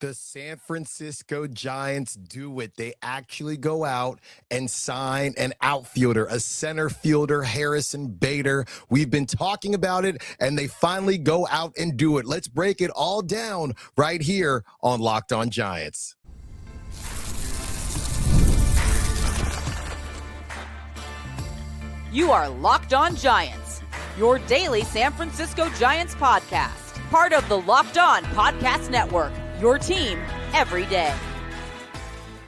The San Francisco Giants do it. They actually go out and sign an outfielder, a center fielder, Harrison Bader. We've been talking about it, and they finally go out and do it. Let's break it all down right here on Locked On Giants. You are Locked On Giants, your daily San Francisco Giants podcast. Part of the Locked On Podcast Network, your team every day.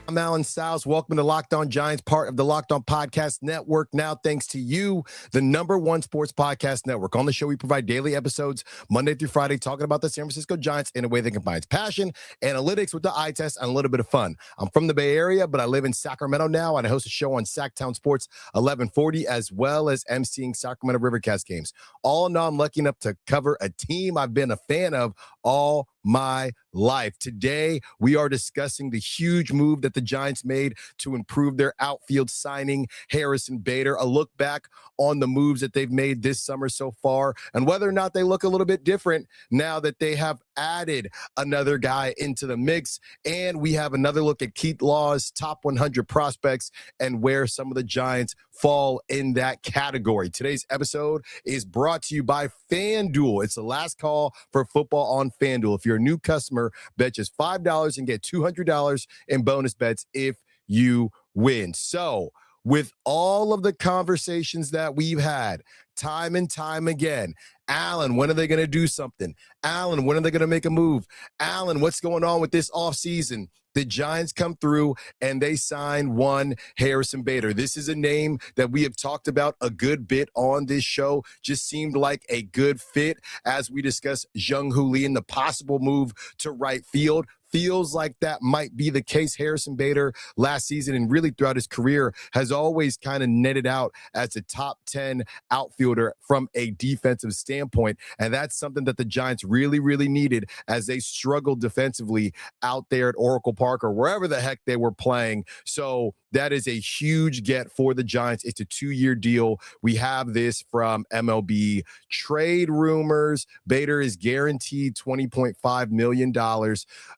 I'm Alan Stiles. Welcome to Locked On Giants, part of the Locked On Podcast Network. Now, thanks to you, the #1 sports podcast network. On the show, we provide daily episodes Monday through Friday, talking about the San Francisco Giants in a way that combines passion, analytics with the eye test, and a little bit of fun. I'm from the Bay Area, but I live in Sacramento now, and I host a show on Sacktown Sports 1140, as well as emceeing Sacramento Rivercast games. All in all, I'm lucky enough to cover a team I've been a fan of all my life. Today, we are discussing the huge move that the Giants made to improve their outfield, signing Harrison Bader, a look back on the moves that they've made this summer so far, and whether or not they look a little bit different now that they have added another guy into the mix. And we have another look at Keith Law's top 100 prospects and where some of the Giants fall in that category. Today's episode is brought to you by FanDuel. It's the last call for football on FanDuel. If you're a new customer, bet just $5 and get $200 in bonus bets if you win. So, with all of the conversations that we've had time and time again, Alan, when are they going to do something? Alan, when are they going to make a move? Alan, what's going on with this offseason? The Giants come through and they sign one Harrison Bader. This is a name that we have talked about a good bit on this show. Just seemed like a good fit as we discuss Jung-Hoo Lee and the possible move to right field. Feels like that might be the case. Harrison Bader last season and really throughout his career has always kind of netted out as a top 10 outfielder from a defensive standpoint. And that's something that the Giants really, really needed as they struggled defensively out there at Oracle Park or wherever the heck they were playing. So that is a huge get for the Giants. It's a 2-year deal. We have this from MLB trade rumors. Bader is guaranteed $20.5 million.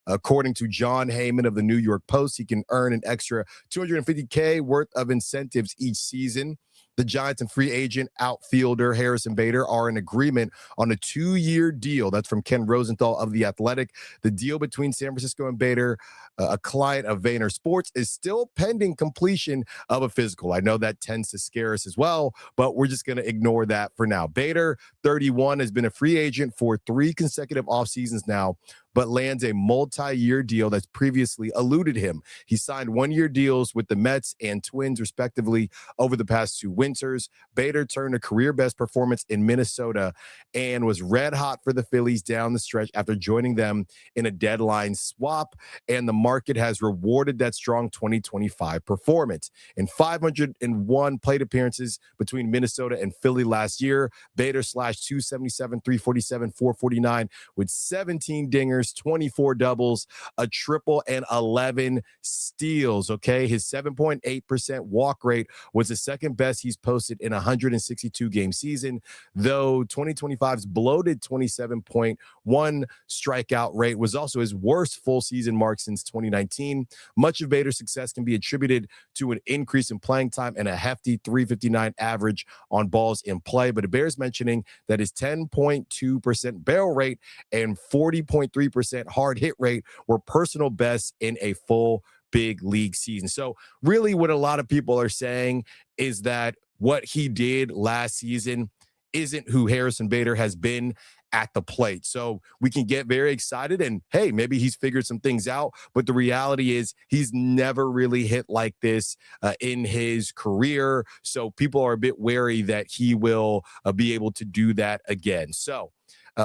According to John Heyman of the New York Post, he can earn an extra $250K worth of incentives each season. The Giants and free agent outfielder Harrison Bader are in agreement on a 2-year deal. That's from Ken Rosenthal of The Athletic. The deal between San Francisco and Bader, a client of Vayner Sports, is still pending completion of a physical. I know that tends to scare us as well, but we're just going to ignore that for now. Bader, 31, has been a free agent for 3 consecutive off seasons now, but lands a multi-year deal that's previously eluded him. He signed 1-year deals with the Mets and Twins, respectively, over the past 2 winters. Bader turned a career-best performance in Minnesota and was red hot for the Phillies down the stretch after joining them in a deadline swap, and the market has rewarded that strong 2025 performance. In 501 plate appearances between Minnesota and Philly last year, Bader slashed .277, .347, .449 with 17 dingers, 24 doubles, a triple, and 11 steals, okay? His 7.8% walk rate was the second best he's posted in a 162-game season, though 2025's bloated 27.1 strikeout rate was also his worst full season mark since 2019. Much of Bader's success can be attributed to an increase in playing time and a hefty .359 average on balls in play, but it bears mentioning that his 10.2% barrel rate and 40.3% hard hit rate were personal bests in a full big league season. So really what a lot of people are saying is that what he did last season isn't who Harrison Bader has been at the plate. So we can get very excited and, hey, maybe he's figured some things out. But the reality is he's never really hit like this in his career. So people are a bit wary that he will be able to do that again. So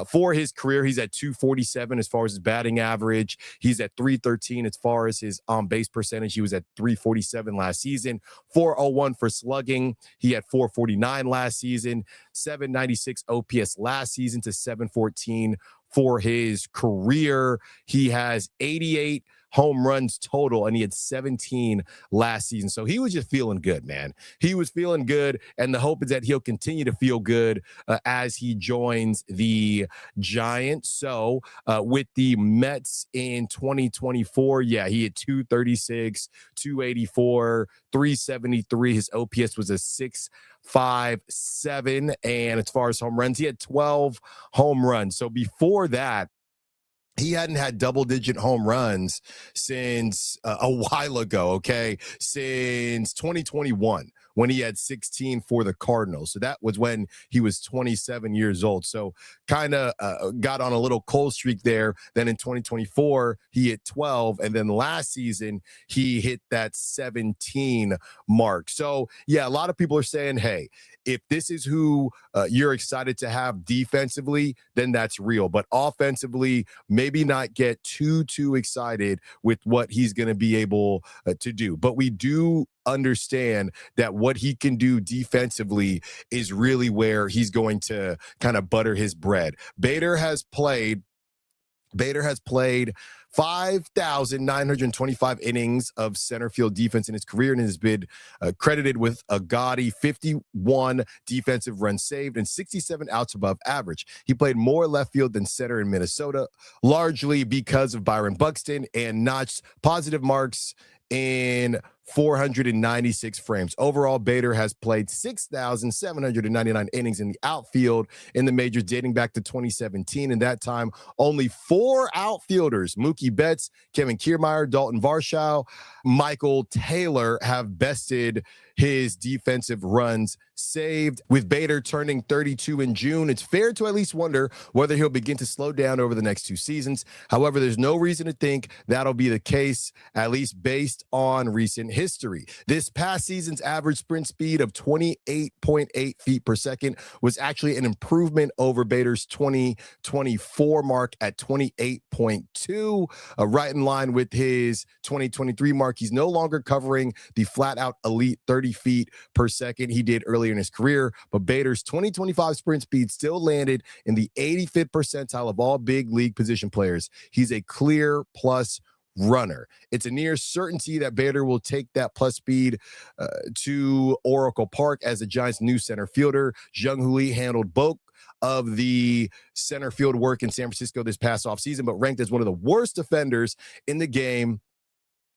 for his career, he's at .247 as far as his batting average. He's at .313 as far as his on-base percentage. He was at .347 last season. .401 for slugging. He had .449 last season. .796 OPS last season to .714 for his career. He has 88 home runs total, and he had 17 last season. So he was just feeling good, man. He was feeling good, and the hope is that he'll continue to feel good as he joins the Giants. So with the Mets in 2024, yeah, he had 236, 284, 373. His OPS was a 6.57. And as far as home runs, he had 12 home runs. So before that, he hadn't had double-digit home runs since a while ago, okay? Since 2021, when he had 16 for the Cardinals. So that was when he was 27 years old. So kind of got on a little cold streak there. Then in 2024, he hit 12. And then last season, he hit that 17 mark. So, yeah, a lot of people are saying, hey, if this is who you're excited to have defensively, then that's real. But offensively, maybe not get too excited with what he's going to be able to do. But we do understand that what he can do defensively is really where he's going to kind of butter his bread. Bader has played 5,925 innings of center field defense in his career and has been credited with a gaudy 51 defensive runs saved and 67 outs above average. He played more left field than center in Minnesota, largely because of Byron Buxton, and notched positive marks in 496 frames. Overall, Bader has played 6,799 innings in the outfield in the majors dating back to 2017. In that time, only 4 outfielders, Mookie Betts, Kevin Kiermaier, Dalton Varsho, Michael Taylor, have bested his defensive runs saved. With Bader turning 32 in June, it's fair to at least wonder whether he'll begin to slow down over the next 2 seasons. However, there's no reason to think that'll be the case, at least based on recent history. This past season's average sprint speed of 28.8 feet per second was actually an improvement over Bader's 2024 mark at 28.2, right in line with his 2023 mark. He's no longer covering the flat-out elite 30 feet per second he did earlier in his career, but Bader's 2025 sprint speed still landed in the 85th percentile of all big league position players. He's a clear plus runner. It's a near certainty that Bader will take that plus speed to Oracle Park as the Giants' new center fielder. Jung-Hoo Lee handled both of the center field work in San Francisco this past offseason, but ranked as one of the worst defenders in the game.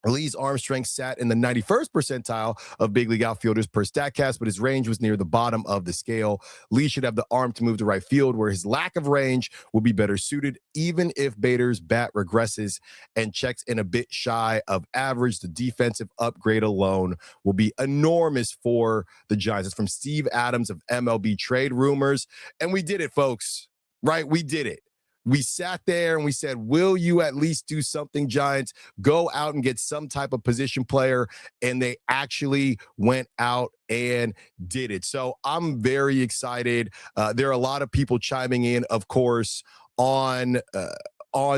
Lee's arm strength sat in the 91st percentile of big league outfielders per StatCast, but his range was near the bottom of the scale. Lee should have the arm to move to right field, where his lack of range will be better suited. Even if Bader's bat regresses and checks in a bit shy of average, the defensive upgrade alone will be enormous for the Giants. It's from Steve Adams of MLB Trade Rumors. And we did it, folks, right? We did it. We sat there and we said, will you at least do something, Giants? Go out and get some type of position player. And they actually went out and did it. So I'm very excited. There are a lot of people chiming in, of course, on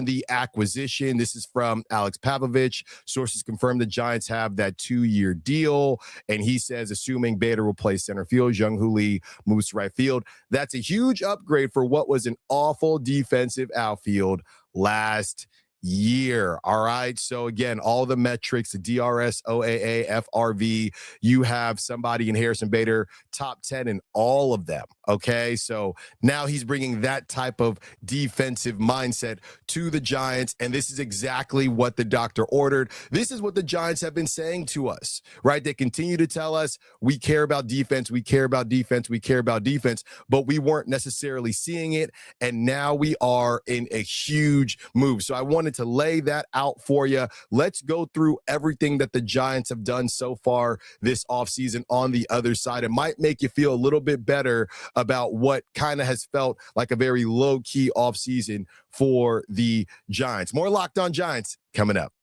the acquisition. This is from Alex Pavlovich. Sources confirm the Giants have that 2-year deal. And he says, assuming Bader will play center field, Jung-Hoo Lee moves to right field. That's a huge upgrade for what was an awful defensive outfield last year. All right. So again, all the metrics, the DRS, OAA, FRV, you have somebody in Harrison Bader, top 10 in all of them. Okay. So now he's bringing that type of defensive mindset to the Giants. And this is exactly what the doctor ordered. This is what the Giants have been saying to us, right? They continue to tell us we care about defense. We care about defense. We care about defense, but we weren't necessarily seeing it. And now we are in a huge move. So I wanted to lay that out for you. Let's go through everything that the Giants have done so far this offseason on the other side. It might make you feel a little bit better about what kind of has felt like a very low-key offseason for the Giants. More Locked On Giants coming up.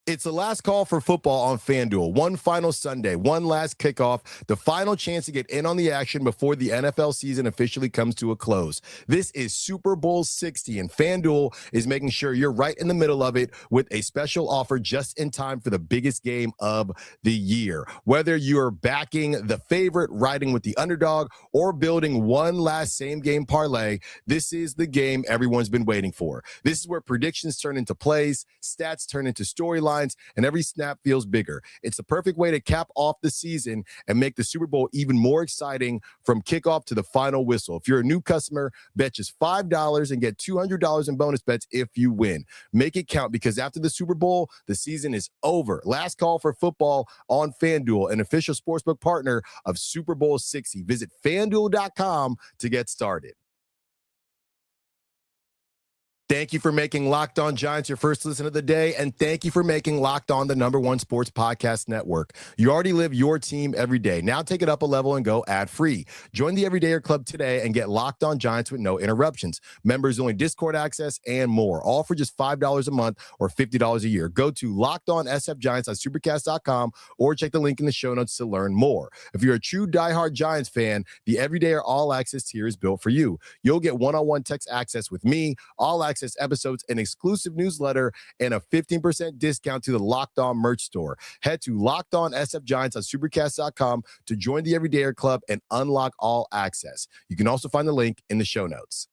It's the last call for football on FanDuel. One final Sunday, one last kickoff, the final chance to get in on the action before the NFL season officially comes to a close. This is Super Bowl 60, and FanDuel is making sure you're right in the middle of it with a special offer just in time for the biggest game of the year. Whether you're backing the favorite, riding with the underdog, or building one last same-game parlay, this is the game everyone's been waiting for. This is where predictions turn into plays, stats turn into storylines, and every snap feels bigger. It's the perfect way to cap off the season and make the Super Bowl even more exciting from kickoff to the final whistle. If you're a new customer, bet just $5 and get $200 in bonus bets if you win. Make it count, because after the Super Bowl, the season is over. Last call for football on FanDuel, an official sportsbook partner of Super Bowl 60. Visit FanDuel.com to get started. Thank you for making Locked On Giants your first listen of the day, and thank you for making Locked On the #1 sports podcast network. You already live your team every day. Now take it up a level and go ad-free. Join the Everydayer Club today and get Locked On Giants with no interruptions, members-only Discord access, and more, all for just $5 a month or $50 a year. Go to Locked On sfgiants on supercast.com or check the link in the show notes to learn more. If you're a true diehard Giants fan, the Everydayer All Access tier is built for you. You'll get one-on-one text access with me, all access episodes, an exclusive newsletter, and a 15% discount to the Locked On merch store. Head to Locked On sfgiants on supercast.com to join the Everydayer Club and unlock all access. You can also find the link in the show notes.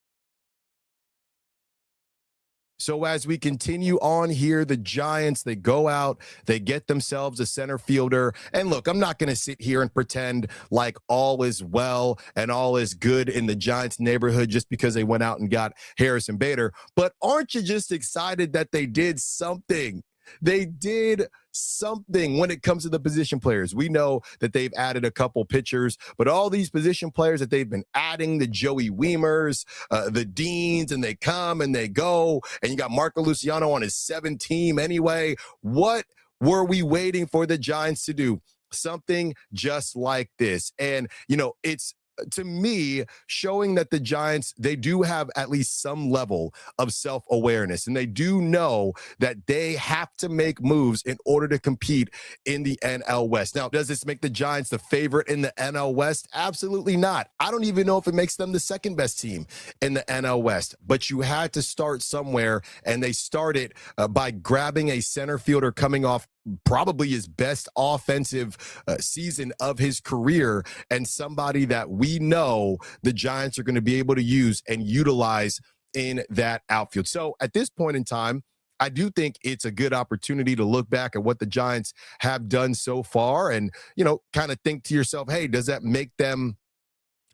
So as we continue on here, the Giants, they go out, they get themselves a center fielder. And look, I'm not going to sit here and pretend like all is well and all is good in the Giants neighborhood just because they went out and got Harrison Bader. But aren't you just excited that they did something? They did something when it comes to the position players. We know that they've added a couple pitchers, but all these position players that they've been adding, the Joey Wiemers, the Deans, and they come and they go, and you got Marco Luciano on his 7th team anyway. What were we waiting for the Giants to do? Something just like this. And, you know, it's, to me, showing that the Giants, they do have at least some level of self-awareness, and they do know that they have to make moves in order to compete in the NL West. Now, does this make the Giants the favorite in the NL West? Absolutely not. I don't even know if it makes them the second best team in the NL West, but you had to start somewhere, and they started by grabbing a center fielder coming off probably his best offensive season of his career, and somebody that we know the Giants are going to be able to use and utilize in that outfield. So at this point in time, I do think it's a good opportunity to look back at what the Giants have done so far and, you know, kind of think to yourself, hey, does that make them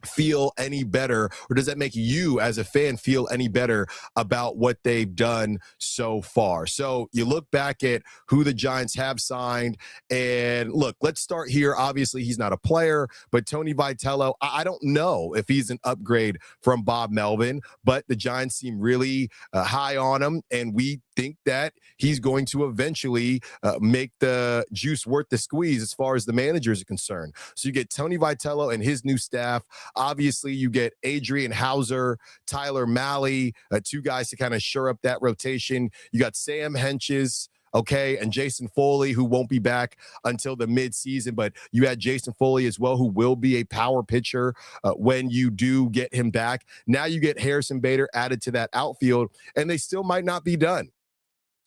feel any better, or does that make you as a fan feel any better about what they've done so far? So you look back at who the Giants have signed, and look, let's start here. Obviously, he's not a player, but Tony Vitello, I don't know if he's an upgrade from Bob Melvin, but the Giants seem really high on him, and we think that he's going to eventually make the juice worth the squeeze as far as the managers are concerned. So you get Tony Vitello and his new staff. Obviously, you get Adrian Houser, Tyler Mahle, 2 guys to kind of shore up that rotation. You got Sam Hentges, okay, and Jason Foley, who won't be back until the midseason, but you had Jason Foley as well, who will be a power pitcher when you do get him back. Now you get Harrison Bader added to that outfield, and they still might not be done.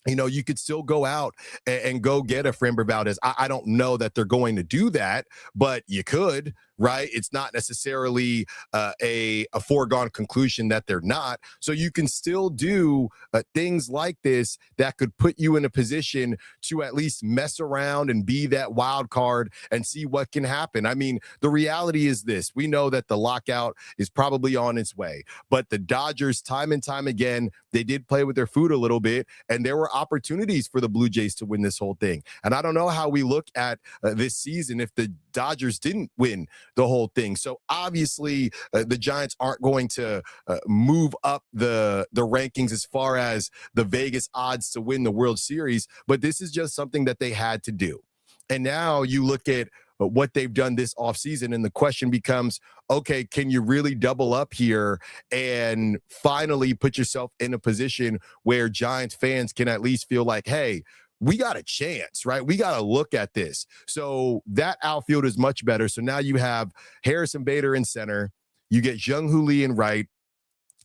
You know, you could still go out and go get a Framber Valdez. I don't know that they're going to do that, but you could, right? It's not necessarily a foregone conclusion that they're not. So you can still do things like this that could put you in a position to at least mess around and be that wild card and see what can happen. I mean, the reality is this. We know that the lockout is probably on its way, but the Dodgers, time and time again, they did play with their food a little bit, and there were opportunities for the Blue Jays to win this whole thing. And I don't know how we look at this season if the Dodgers didn't win the whole thing. So obviously the Giants aren't going to move up the rankings as far as the Vegas odds to win the World Series, but this is just something that they had to do. And now you look at what they've done this offseason, and the question becomes, okay, can you really double up here and finally put yourself in a position where Giants fans can at least feel like, hey, we got a chance, right? We got to look at this. So that outfield is much better. So now you have Harrison Bader in center. You get Jung-Hoo Lee in right.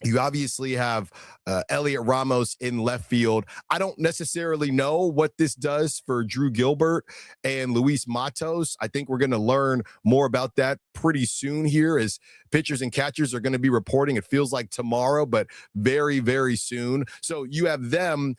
You obviously have Elliot Ramos in left field. I don't necessarily know what this does for Drew Gilbert and Luis Matos. I think we're going to learn more about that pretty soon here as pitchers and catchers are going to be reporting. It feels like tomorrow, but very, very soon. So you have them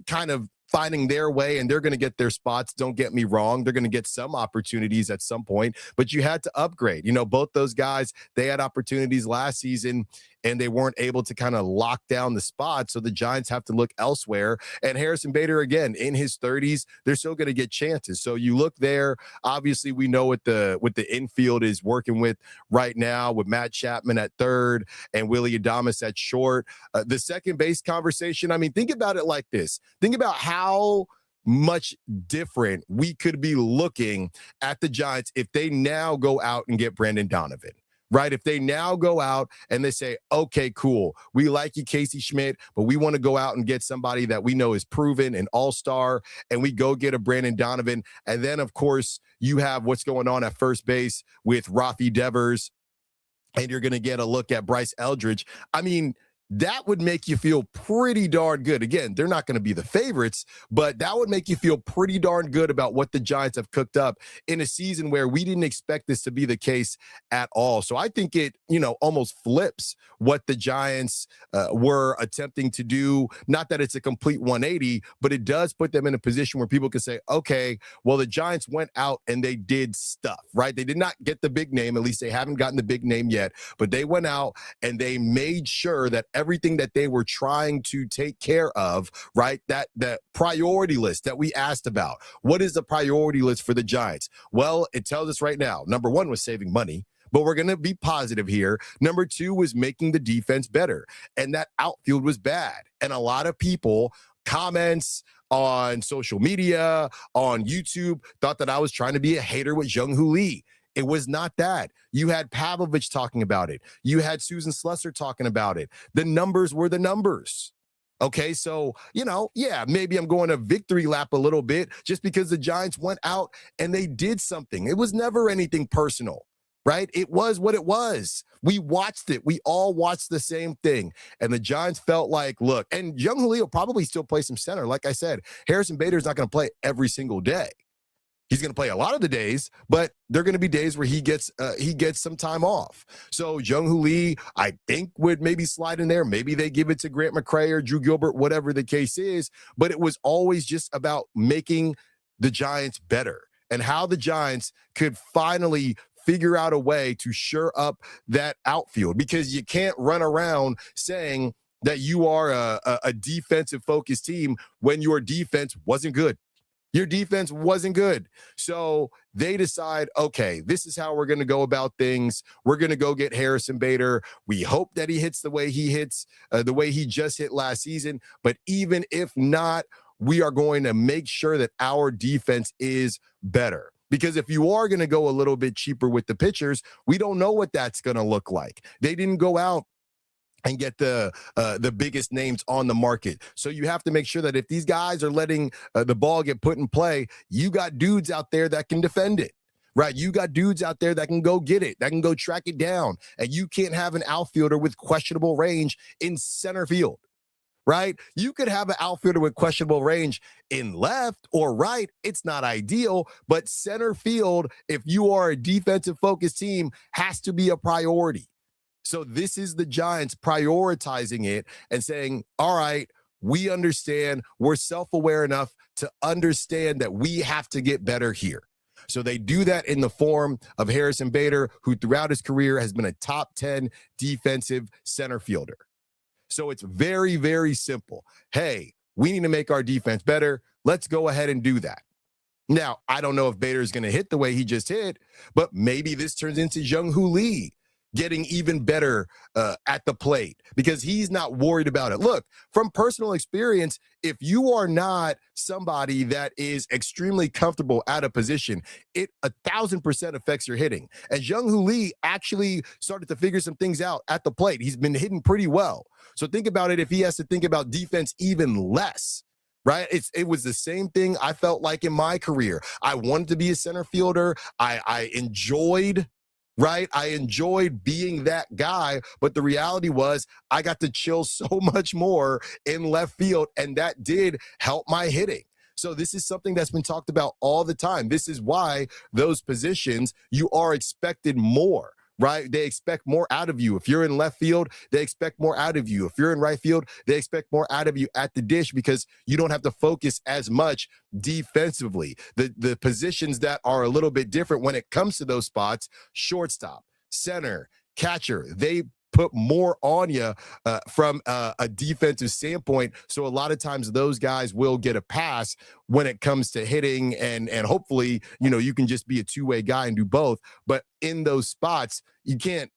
kind of finding their way, and they're going to get their spots. Don't get me wrong. They're going to get some opportunities at some point, but you had to upgrade. You know, both those guys, they had opportunities last season and they weren't able to kind of lock down the spot. So the Giants have to look elsewhere. And Harrison Bader, again, in his 30s, they're still going to get chances. So you look there. Obviously, we know what the infield is working with right now with Matt Chapman at third and Willie Adames at short. The second base conversation, I mean, think about it like this. Think about how much different we could be looking at the Giants if they now go out and get Brandon Donovan. Right? If they now go out and they say, okay, cool, we like you, Casey Schmidt, but we want to go out and get somebody that we know is proven, an all-star, and we go get a Brandon Donovan. And then, of course, you have what's going on at first base with Rafi Devers, and you're going to get a look at Bryce Eldridge. I mean, that would make you feel pretty darn good. Again, they're not going to be the favorites, but that would make you feel pretty darn good about what the Giants have cooked up in a season where we didn't expect this to be the case at all. So I think it, almost flips what the Giants were attempting to do. Not that it's a complete 180, but it does put them in a position where people can say, okay, well, the Giants went out and they did stuff, right? They did not get the big name. At least they haven't gotten the big name yet, but they went out and they made sure that everything that they were trying to take care of, right? That priority list that we asked about. What is the priority list for the Giants? Well, it tells us right now, number one was saving money, but we're going to be positive here. Number two was making the defense better. And that outfield was bad. And a lot of people, comments on social media, on YouTube, thought that I was trying to be a hater with Jung-Hoo Lee. It was not that. You had Pavlovich talking about it. You had Susan Slusser talking about it. The numbers were the numbers. Okay, so, maybe I'm going to victory lap a little bit just because the Giants went out and they did something. It was never anything personal, right? It was what it was. We watched it. We all watched the same thing. And the Giants felt like, look, and Jung-Hoo Lee will probably still play some center. Like I said, Harrison Bader is not going to play every single day. He's going to play a lot of the days, but there are going to be days where he gets some time off. So Jung-Hoo Lee, I think, would maybe slide in there. Maybe they give it to Grant McCray or Drew Gilbert, whatever the case is. But it was always just about making the Giants better and how the Giants could finally figure out a way to shore up that outfield, because you can't run around saying that you are a defensive-focused team when your defense wasn't good. Your defense wasn't good. So they decide, okay, this is how we're going to go about things. We're going to go get Harrison Bader. We hope that he hits the way he hits, the way he just hit last season. But even if not, we are going to make sure that our defense is better. Because if you are going to go a little bit cheaper with the pitchers, we don't know what that's going to look like. They didn't go out and get the biggest names on the market. So you have to make sure that if these guys are letting the ball get put in play, you got dudes out there that can defend it, right? You got dudes out there that can go get it, that can go track it down. And you can't have an outfielder with questionable range in center field, right? You could have an outfielder with questionable range in left or right. It's not ideal, but center field, if you are a defensive-focused team, has to be a priority. So this is the Giants prioritizing it and saying, all right, we understand, we're self-aware enough to understand that we have to get better here. So they do that in the form of Harrison Bader, who throughout his career has been a top 10 defensive center fielder. So it's very, very simple. Hey, we need to make our defense better. Let's go ahead and do that. Now, I don't know if Bader is going to hit the way he just hit, but maybe this turns into Jung-Hoo Lee getting even better at the plate because he's not worried about it. Look, from personal experience, if you are not somebody that is extremely comfortable at a position, it 1,000% affects your hitting. And Jung-Hoo Lee actually started to figure some things out at the plate. He's been hitting pretty well. So think about it if he has to think about defense even less. right? It was the same thing I felt like in my career. I wanted to be a center fielder. I enjoyed, right? I enjoyed being that guy, but the reality was I got to chill so much more in left field, and that did help my hitting. So this is something that's been talked about all the time. This is why those positions, you are expected more, right? They expect more out of you. If you're in left field, they expect more out of you. If you're in right field, they expect more out of you at the dish because you don't have to focus as much defensively. The positions that are a little bit different when it comes to those spots, shortstop, center, catcher, they put more on you from a defensive standpoint. So a lot of times those guys will get a pass when it comes to hitting, and hopefully, you can just be a two-way guy and do both. But in those spots, you can't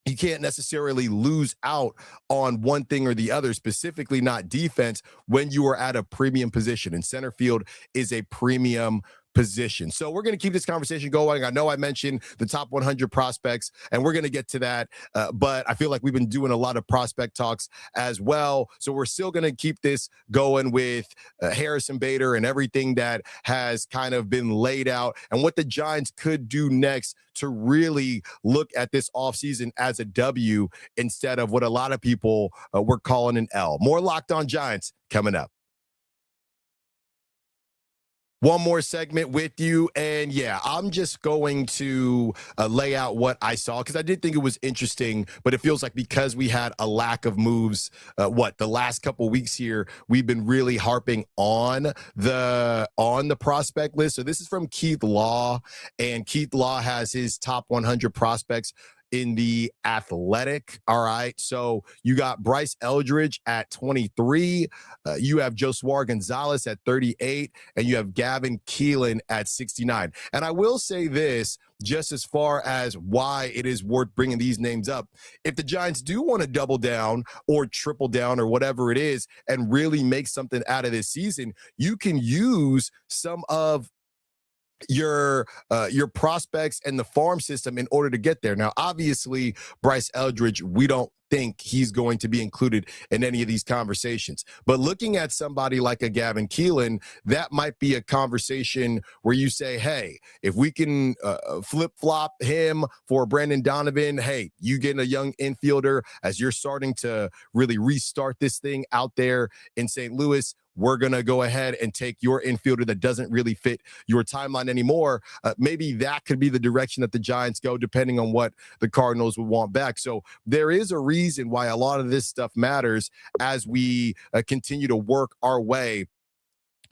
necessarily lose out on one thing or the other, specifically not defense, when you are at a premium position. And center field is a premium position. So we're going to keep this conversation going. I know I mentioned the top 100 prospects, and we're going to get to that. But I feel like we've been doing a lot of prospect talks as well. So we're still going to keep this going with Harrison Bader and everything that has kind of been laid out and what the Giants could do next to really look at this offseason as a W instead of what a lot of people were calling an L. More Locked On Giants coming up. One more segment with you, and yeah, I'm just going to lay out what I saw because I did think it was interesting, but it feels like because we had a lack of moves, the last couple weeks here, we've been really harping on the prospect list. So this is from Keith Law, and Keith Law has his top 100 prospects in the Athletic. All right. So you got Bryce Eldridge at 23. You have Josuar Gonzalez at 38. And you have Gavin Kilen at 69. And I will say this, just as far as why it is worth bringing these names up. If the Giants do want to double down or triple down or whatever it is and really make something out of this season, you can use some of your prospects and the farm system in order to get there. Now, obviously, Bryce Eldridge, we don't think he's going to be included in any of these conversations. But looking at somebody like a Gavin Kilen, that might be a conversation where you say, hey, if we can flip-flop him for Brandon Donovan, hey, you get a young infielder as you're starting to really restart this thing out there in St. Louis. We're going to go ahead and take your infielder that doesn't really fit your timeline anymore. Maybe that could be the direction that the Giants go, depending on what the Cardinals would want back. So there is a reason why a lot of this stuff matters as we continue to work our way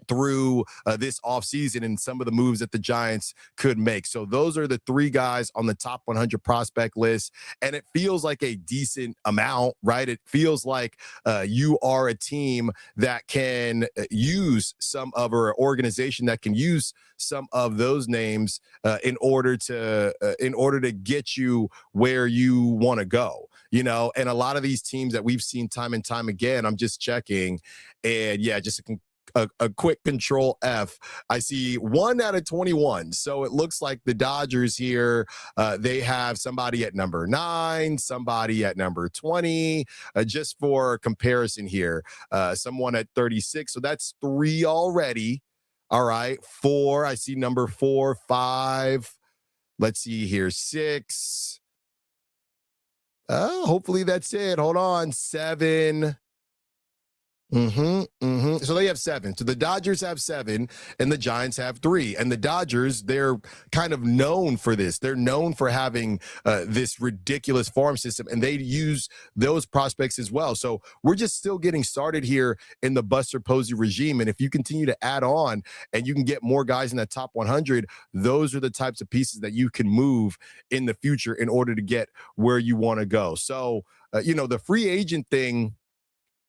through this offseason and some of the moves that the Giants could make. So those are the three guys on the top 100 prospect list. And it feels like a decent amount, right? It feels like you are a team that can use some of, or an organization that can use some of those names in order to get you where you want to go. And a lot of these teams that we've seen time and time again, I'm just checking, and yeah, just a quick control F. I see 1 out of 21. So it looks like the Dodgers here, they have somebody at number 9, somebody at number 20, just for comparison here, someone at 36. So that's 3 already. All right. 4, I see number 4, 5. Let's see here, 6. Hopefully that's it. Hold on. 7. So they have 7. So the Dodgers have 7 and the Giants have 3. And the Dodgers, they're kind of known for this. They're known for having this ridiculous farm system, and they use those prospects as well. So we're just still getting started here in the Buster Posey regime. And if you continue to add on and you can get more guys in that top 100, those are the types of pieces that you can move in the future in order to get where you want to go. So, the free agent thing,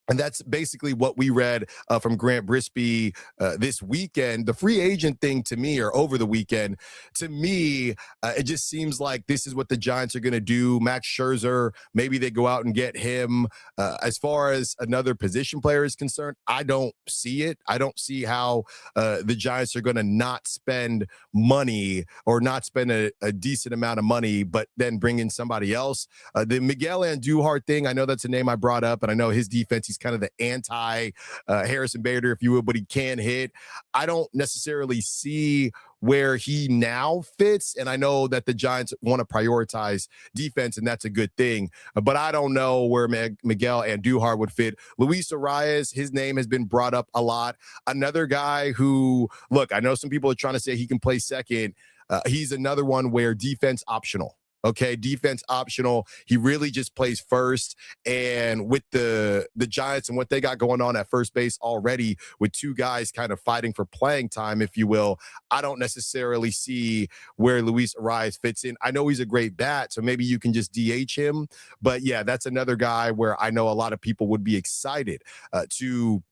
and that's basically what we read from Grant Brisby this weekend. The free agent thing to me, or over the weekend, to me, it just seems like this is what the Giants are going to do. Max Scherzer, maybe they go out and get him. As far as another position player is concerned, I don't see it. I don't see how the Giants are going to not spend money or not spend a decent amount of money, but then bring in somebody else. The Miguel Andujar thing, I know that's a name I brought up, and I know his defense, He's kind of the anti Harrison Bader, if you will, but he can hit. I don't necessarily see where he now fits. And I know that the Giants want to prioritize defense, and that's a good thing. But I don't know where Miguel Andujar would fit. Luis Arias, his name has been brought up a lot. Another guy who, look, I know some people are trying to say he can play second. He's another one where defense optional. Okay, defense optional. He really just plays first. And with the Giants and what they got going on at first base already, with two guys kind of fighting for playing time, if you will, I don't necessarily see where Luis Arias fits in. I know he's a great bat, so maybe you can just DH him. But yeah, that's another guy where I know a lot of people would be excited to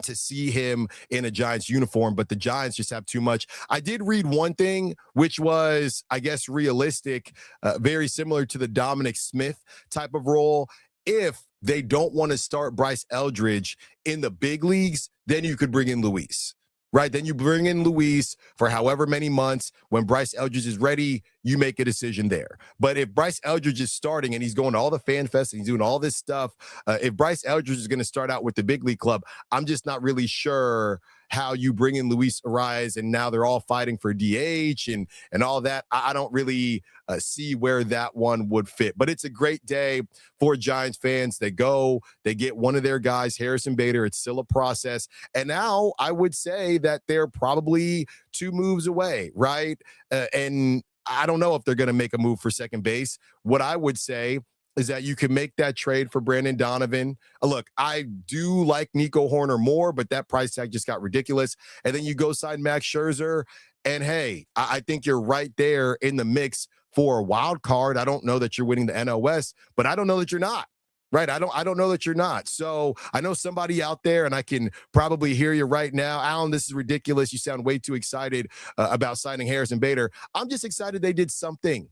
see him in a Giants uniform, but the Giants just have too much. I did read one thing, which was, I guess, realistic, very similar to the Dominic Smith type of role. If they don't want to start Bryce Eldridge in the big leagues, then you could bring in Luis. Right? Then you bring in Luis for however many months. When Bryce Eldridge is ready, you make a decision there. But if Bryce Eldridge is starting and he's going to all the fan fests and he's doing all this stuff, if Bryce Eldridge is going to start out with the big league club, I'm just not really sure how you bring in Luis Arias and now they're all fighting for DH and all that. I don't really see where that one would fit. But it's a great day for Giants fans. They go, they get one of their guys, Harrison Bader. It's still a process. And now I would say that they're probably 2 moves away, right? And I don't know if they're going to make a move for second base. What I would say is that you can make that trade for Brandon Donovan. Look, I do like Nico Horner more, but that price tag just got ridiculous. And then you go sign Max Scherzer, and hey, I think you're right there in the mix for a wild card. I don't know that you're winning the NL West, but I don't know that you're not. Right. I don't know that you're not. So I know somebody out there, and I can probably hear you right now. Alan, this is ridiculous. You sound way too excited about signing Harrison Bader. I'm just excited they did something.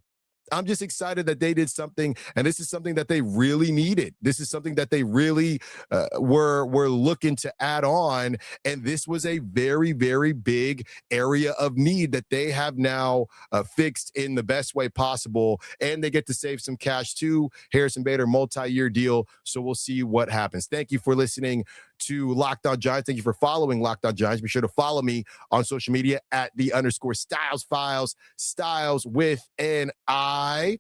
I'm just excited that they did something, and this is something that they really needed. This is something that they really were looking to add on, and this was a very, very big area of need that they have now fixed in the best way possible, and they get to save some cash too. Harrison Bader, multi-year deal, so we'll see what happens. Thank you for listening to Locked On Giants. Thank you for following Locked On Giants. Be sure to follow me on social media at @Styles Files, Styles with an I.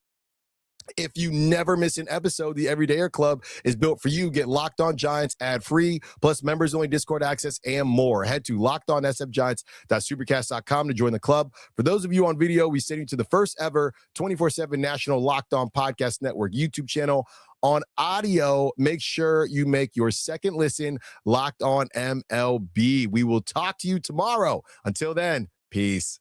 If you never miss an episode, the Everydayer Club is built for you. Get Locked On Giants ad-free, plus members-only Discord access and more. Head to lockedonsfgiants.supercast.com to join the club. For those of you on video, we send you to the first ever 24/7 national Locked On Podcast Network YouTube channel. On audio, make sure you make your second listen Locked On MLB. We will talk to you tomorrow. Until then, peace.